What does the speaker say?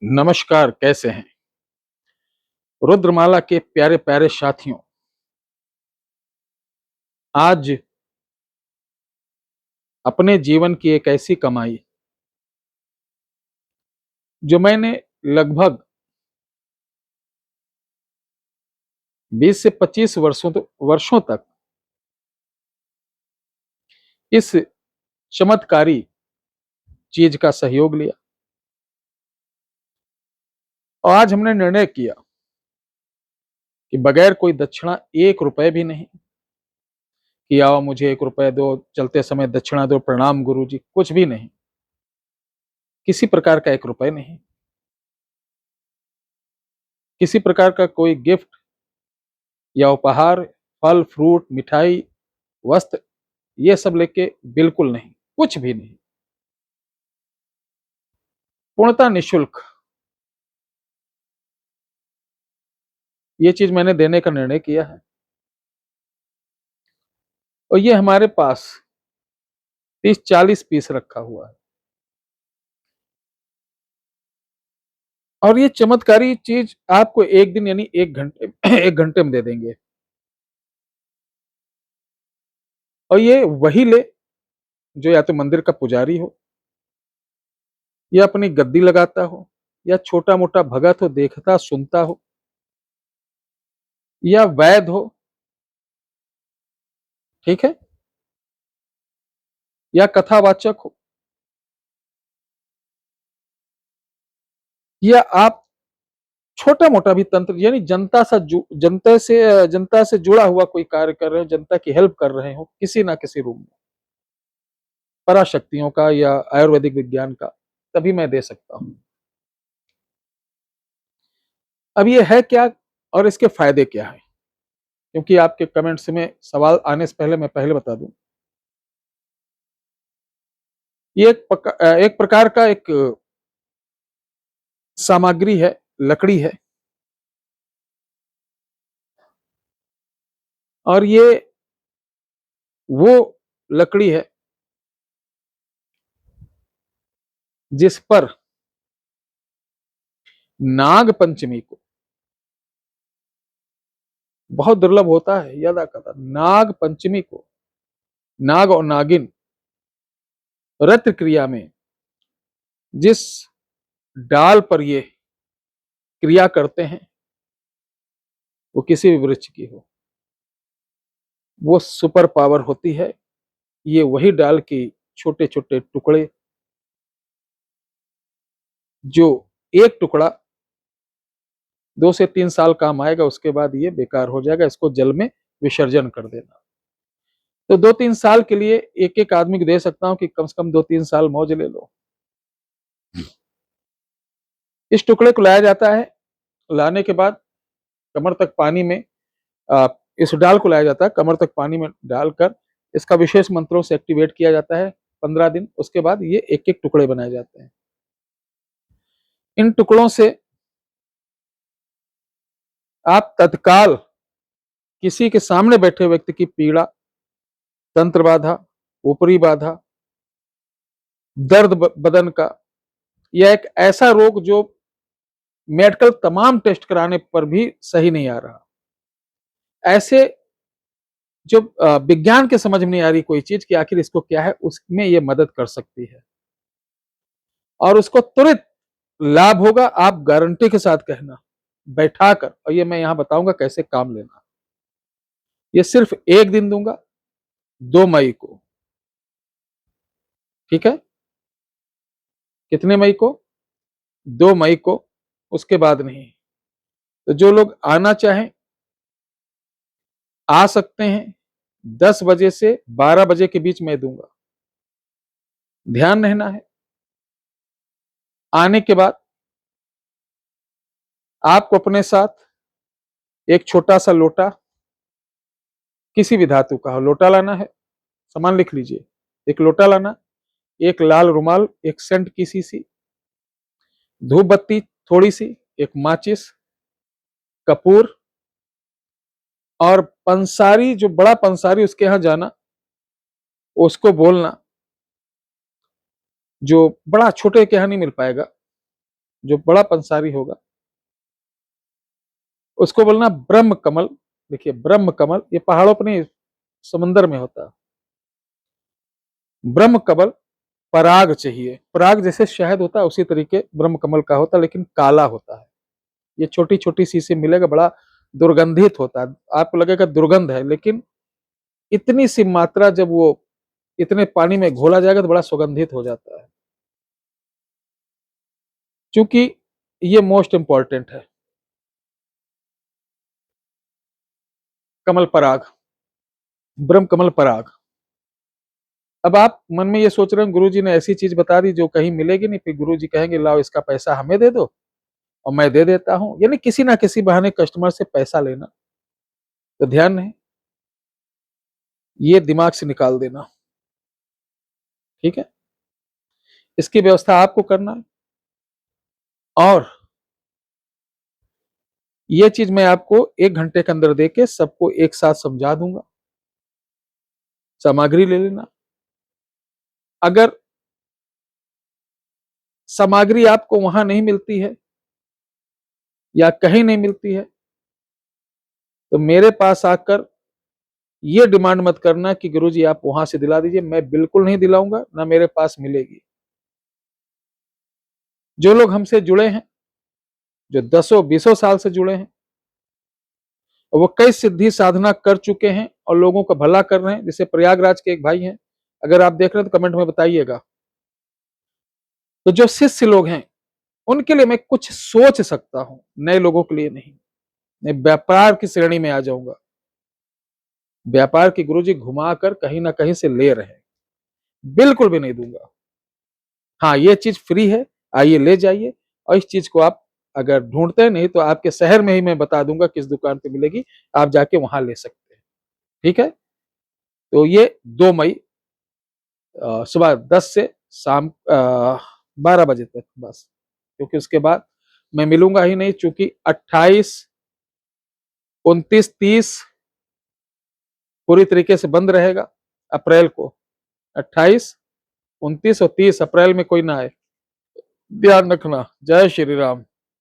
नमस्कार, कैसे हैं? रुद्रमाला के प्यारे प्यारे साथियों, आज अपने जीवन की एक ऐसी कमाई जो मैंने लगभग 20 से 25 वर्षों तक इस चमत्कारी चीज का सहयोग लिया और आज हमने निर्णय किया कि बगैर कोई दक्षिणा 1 रुपए भी नहीं कि आओ मुझे 1 रुपए दो, चलते समय दक्षिणा दो, प्रणाम गुरुजी, कुछ भी नहीं। किसी प्रकार का 1 रुपए नहीं, किसी प्रकार का कोई गिफ्ट या उपहार, फल फ्रूट, मिठाई, वस्त्र, ये सब लेके बिल्कुल नहीं, कुछ भी नहीं। पूर्णतः निःशुल्क ये चीज मैंने देने का निर्णय किया है और ये हमारे पास 30-40 पीस रखा हुआ है और ये चमत्कारी चीज आपको एक दिन यानी 1 घंटे 1 घंटे में दे देंगे। और ये वही ले जो या तो मंदिर का पुजारी हो, या अपनी गद्दी लगाता हो, या छोटा मोटा भगत हो, देखता सुनता हो, या वैद हो, ठीक है, या कथावाचक हो, या आप छोटा मोटा भी तंत्र यानी जनता से जुड़ा हुआ कोई कार्य कर रहे हो, जनता की हेल्प कर रहे हो किसी ना किसी रूप में, पराशक्तियों का या आयुर्वेदिक विज्ञान का, तभी मैं दे सकता हूं। अब ये है क्या और इसके फायदे क्या है, क्योंकि आपके कमेंट्स में सवाल आने से पहले मैं पहले बता दूं, ये एक प्रकार का एक सामग्री है, लकड़ी है, और ये वो लकड़ी है जिस पर नाग पंचमी को, बहुत दुर्लभ होता है यदा कदा, नाग पंचमी को नाग और नागिन रत क्रिया में जिस डाल पर ये क्रिया करते हैं, वो किसी भी वृक्ष की हो, वो सुपर पावर होती है। ये वही डाल की छोटे छोटे टुकड़े, जो एक टुकड़ा 2 से 3 साल काम आएगा, उसके बाद ये बेकार हो जाएगा, इसको जल में विसर्जन कर देना। तो 2-3 साल के लिए एक एक आदमी को दे सकता हूं कि कम से कम 2-3 साल मौज ले लो। इस टुकड़े को लाया जाता है, लाने के बाद कमर तक पानी में, इस डाल को लाया जाता है, कमर तक पानी में डालकर इसका विशेष मंत्रों से एक्टिवेट किया जाता है 15 दिन। उसके बाद ये एक एक टुकड़े बनाए जाते हैं। इन टुकड़ों से आप तत्काल किसी के सामने बैठे व्यक्ति की पीड़ा, तंत्र बाधा, ऊपरी बाधा, दर्द बदन का, या एक ऐसा रोग जो मेडिकल तमाम टेस्ट कराने पर भी सही नहीं आ रहा, ऐसे जो विज्ञान के समझ में नहीं आ रही कोई चीज कि आखिर इसको क्या है, उसमें ये मदद कर सकती है और उसको तुरंत लाभ होगा। आप गारंटी के साथ कहना बैठाकर, और ये मैं यहां बताऊंगा कैसे काम लेना। ये सिर्फ एक दिन दूंगा, 2 मई को, ठीक है, कितने मई को? 2 मई को, उसके बाद नहीं। तो जो लोग आना चाहें आ सकते हैं। 10 बजे से 12 बजे के बीच में दूंगा। ध्यान रहना है, आने के बाद आपको अपने साथ एक छोटा सा लोटा, किसी भी धातु का हो, लोटा लाना है, सामान लिख लीजिए। एक लोटा लाना, एक लाल रुमाल, एक सेंट की शीशी, धूप बत्ती थोड़ी सी, एक माचिस, कपूर, और पंसारी, जो बड़ा पंसारी उसके यहां जाना, उसको बोलना, जो बड़ा छोटे के यहां नहीं मिल पाएगा, जो बड़ा पंसारी होगा उसको बोलना ब्रह्म कमल। देखिए ब्रह्म कमल ये पहाड़ों पर नहीं, समंदर में होता है। ब्रह्म कमल पराग चाहिए, पराग जैसे शहद होता है उसी तरीके ब्रह्म कमल का होता है, लेकिन काला होता है। ये छोटी छोटी सी से मिलेगा, बड़ा दुर्गंधित होता है, आपको लगेगा दुर्गंध है, लेकिन इतनी सी मात्रा जब वो इतने पानी में घोला जाएगा तो बड़ा सुगंधित हो जाता है। क्योंकि ये मोस्ट इंपॉर्टेंट है, कमल पराग, ब्रह्म कमल पराग। अब आप मन में ये सोच रहे हैं गुरुजी ने ऐसी चीज बता दी जो कहीं मिलेगी नहीं, फिर गुरुजी कहेंगे लाओ इसका पैसा हमें दे दो और मैं दे देता हूं, यानी किसी ना किसी बहाने कस्टमर से पैसा लेना। तो ध्यान नहीं, ये दिमाग से निकाल देना, ठीक है। इसकी व्यवस्था आपको करना है। और ये चीज मैं आपको 1 घंटे के अंदर देके सबको एक साथ समझा दूंगा। सामग्री ले लेना। अगर सामग्री आपको वहां नहीं मिलती है या कहीं नहीं मिलती है तो मेरे पास आकर ये डिमांड मत करना कि गुरुजी आप वहां से दिला दीजिए, मैं बिल्कुल नहीं दिलाऊंगा, ना मेरे पास मिलेगी। जो लोग हमसे जुड़े हैं, जो 10-20 साल से जुड़े हैं, और वो कई सिद्धि साधना कर चुके हैं और लोगों का भला कर रहे हैं, जैसे प्रयागराज के एक भाई हैं, अगर आप देख रहे हैं तो कमेंट में बताइएगा। तो जो शिष्य लोग हैं उनके लिए मैं कुछ सोच सकता हूं, नए लोगों के लिए नहीं। मैं व्यापार की श्रेणी में आ जाऊंगा। व्यापार की गुरुजी घुमाकर कहीं ना कहीं से ले रहे हैं, बिल्कुल भी नहीं दूंगा। हाँ ये चीज फ्री है, आइए ले जाइए। और इस चीज को आप अगर ढूंढते नहीं तो आपके शहर में ही मैं बता दूंगा किस दुकान पे मिलेगी, आप जाके वहां ले सकते हैं, ठीक है। तो ये 2 मई सुबह 10 से शाम 12 बजे तक बस, क्योंकि उसके बाद मैं मिलूंगा ही नहीं, चूंकि 28, 29, 30 पूरी तरीके से बंद रहेगा अप्रैल को। 28, 29 और 30 अप्रैल में कोई ना आए, ध्यान रखना। जय श्री राम।